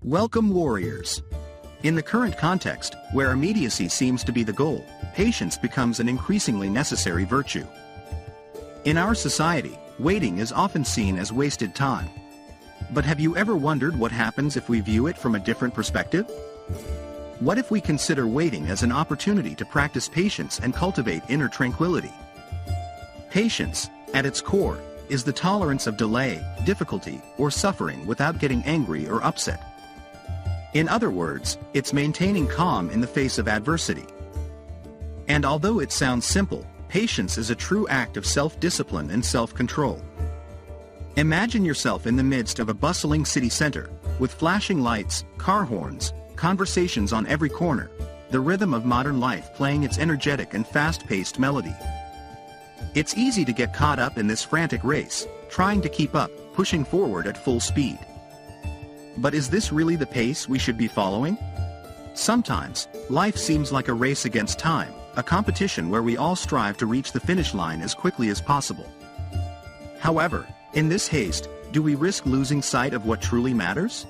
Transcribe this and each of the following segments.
Welcome, warriors. In the current context, where immediacy seems to be the goal, patience becomes an increasingly necessary virtue. In our society, waiting is often seen as wasted time. But have you ever wondered what happens if we view it from a different perspective? What if we consider waiting as an opportunity to practice patience and cultivate inner tranquility? Patience, at its core, is the tolerance of delay, difficulty, or suffering without getting angry or upset. In other words, it's maintaining calm in the face of adversity. And although it sounds simple, patience is a true act of self-discipline and self-control. Imagine yourself in the midst of a bustling city center, with flashing lights, car horns, conversations on every corner, the rhythm of modern life playing its energetic and fast-paced melody. It's easy to get caught up in this frantic race, trying to keep up, pushing forward at full speed. But is this really the pace we should be following? Sometimes, life seems like a race against time, a competition where we all strive to reach the finish line as quickly as possible. However, in this haste, do we risk losing sight of what truly matters?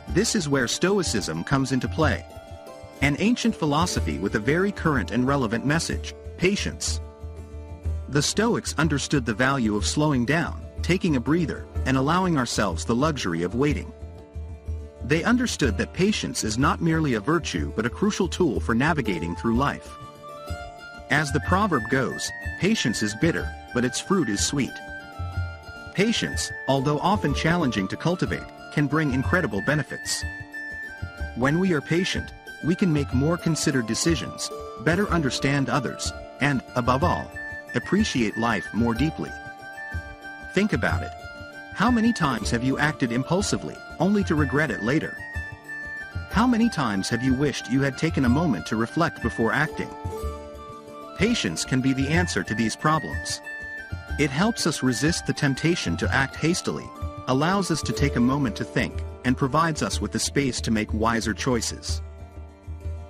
This is where Stoicism comes into play. An ancient philosophy with a very current and relevant message: patience. The Stoics understood the value of slowing down, taking a breather, and allowing ourselves the luxury of waiting. They understood that patience is not merely a virtue but a crucial tool for navigating through life. As the proverb goes, patience is bitter, but its fruit is sweet. Patience, although often challenging to cultivate, can bring incredible benefits. When we are patient, we can make more considered decisions, better understand others, and, above all, appreciate life more deeply. Think about it. How many times have you acted impulsively, only to regret it later? How many times have you wished you had taken a moment to reflect before acting? Patience can be the answer to these problems. It helps us resist the temptation to act hastily, allows us to take a moment to think, and provides us with the space to make wiser choices.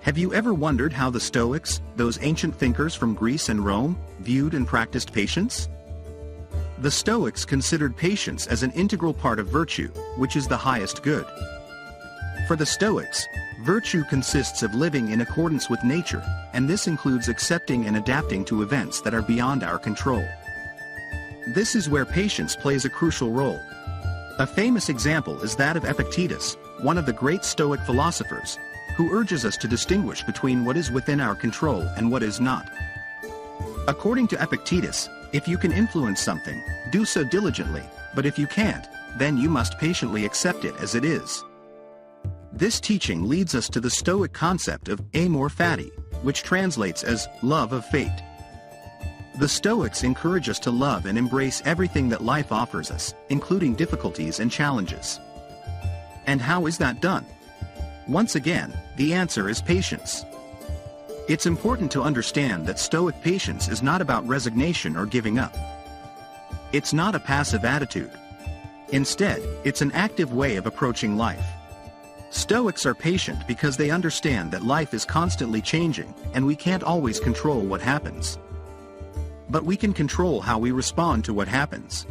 Have you ever wondered how the Stoics, those ancient thinkers from Greece and Rome, viewed and practiced patience? The Stoics considered patience as an integral part of virtue, which is the highest good. For the Stoics, virtue consists of living in accordance with nature, and this includes accepting and adapting to events that are beyond our control. This is where patience plays a crucial role. A famous example is that of Epictetus, one of the great Stoic philosophers, who urges us to distinguish between what is within our control and what is not. According to Epictetus, if you can influence something, do so diligently, but if you can't, then you must patiently accept it as it is. This teaching leads us to the Stoic concept of amor fati, which translates as love of fate. The Stoics encourage us to love and embrace everything that life offers us, including difficulties and challenges. And how is that done? Once again, the answer is patience. It's important to understand that Stoic patience is not about resignation or giving up. It's not a passive attitude. Instead, it's an active way of approaching life. Stoics are patient because they understand that life is constantly changing, and we can't always control what happens. But we can control how we respond to what happens.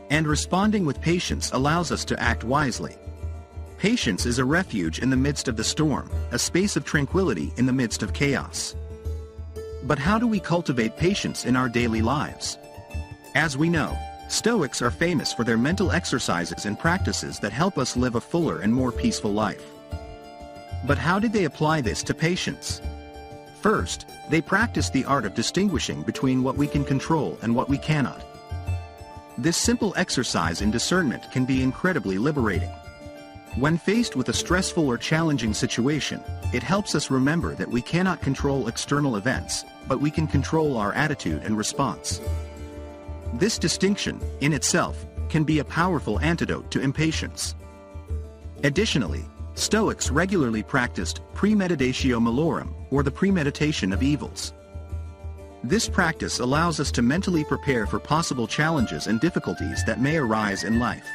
And responding with patience allows us to act wisely. Patience is a refuge in the midst of the storm, a space of tranquility in the midst of chaos. But how do we cultivate patience in our daily lives? As we know, Stoics are famous for their mental exercises and practices that help us live a fuller and more peaceful life. But how did they apply this to patience? First, they practiced the art of distinguishing between what we can control and what we cannot. This simple exercise in discernment can be incredibly liberating. When faced with a stressful or challenging situation, it helps us remember that we cannot control external events, but we can control our attitude and response. This distinction, in itself, can be a powerful antidote to impatience. Additionally, Stoics regularly practiced premeditatio malorum, or the premeditation of evils. This practice allows us to mentally prepare for possible challenges and difficulties that may arise in life.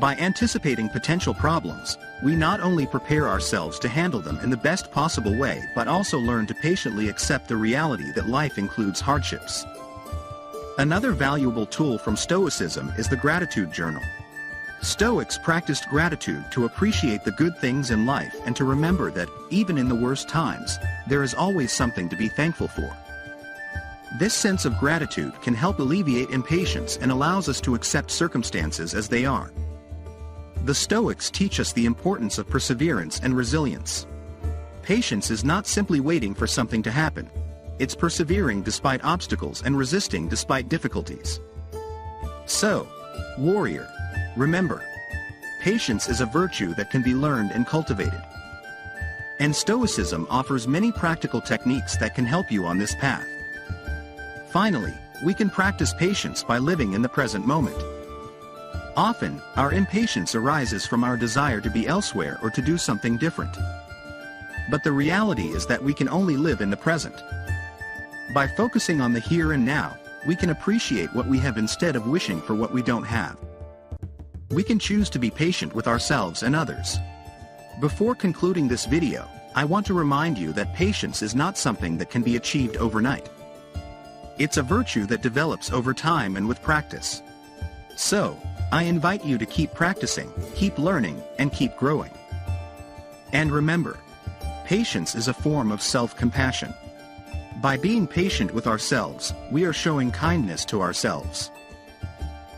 By anticipating potential problems, we not only prepare ourselves to handle them in the best possible way but also learn to patiently accept the reality that life includes hardships. Another valuable tool from Stoicism is the gratitude journal. Stoics practiced gratitude to appreciate the good things in life and to remember that, even in the worst times, there is always something to be thankful for. This sense of gratitude can help alleviate impatience and allows us to accept circumstances as they are. The Stoics teach us the importance of perseverance and resilience. Patience is not simply waiting for something to happen. It's persevering despite obstacles and resisting despite difficulties. So, warrior, remember, patience is a virtue that can be learned and cultivated. And Stoicism offers many practical techniques that can help you on this path. Finally, we can practice patience by living in the present moment. Often, our impatience arises from our desire to be elsewhere or to do something different. But the reality is that we can only live in the present. By focusing on the here and now, we can appreciate what we have instead of wishing for what we don't have. We can choose to be patient with ourselves and others. Before concluding this video, I want to remind you that patience is not something that can be achieved overnight. It's a virtue that develops over time and with practice. So, I invite you to keep practicing, keep learning, and keep growing. And remember, patience is a form of self-compassion. By being patient with ourselves, we are showing kindness to ourselves.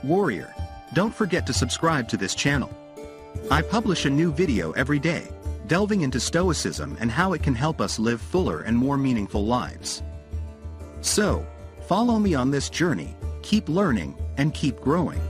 Warrior, don't forget to subscribe to this channel. I publish a new video every day, delving into Stoicism and how it can help us live fuller and more meaningful lives. So, follow me on this journey, keep learning, and keep growing.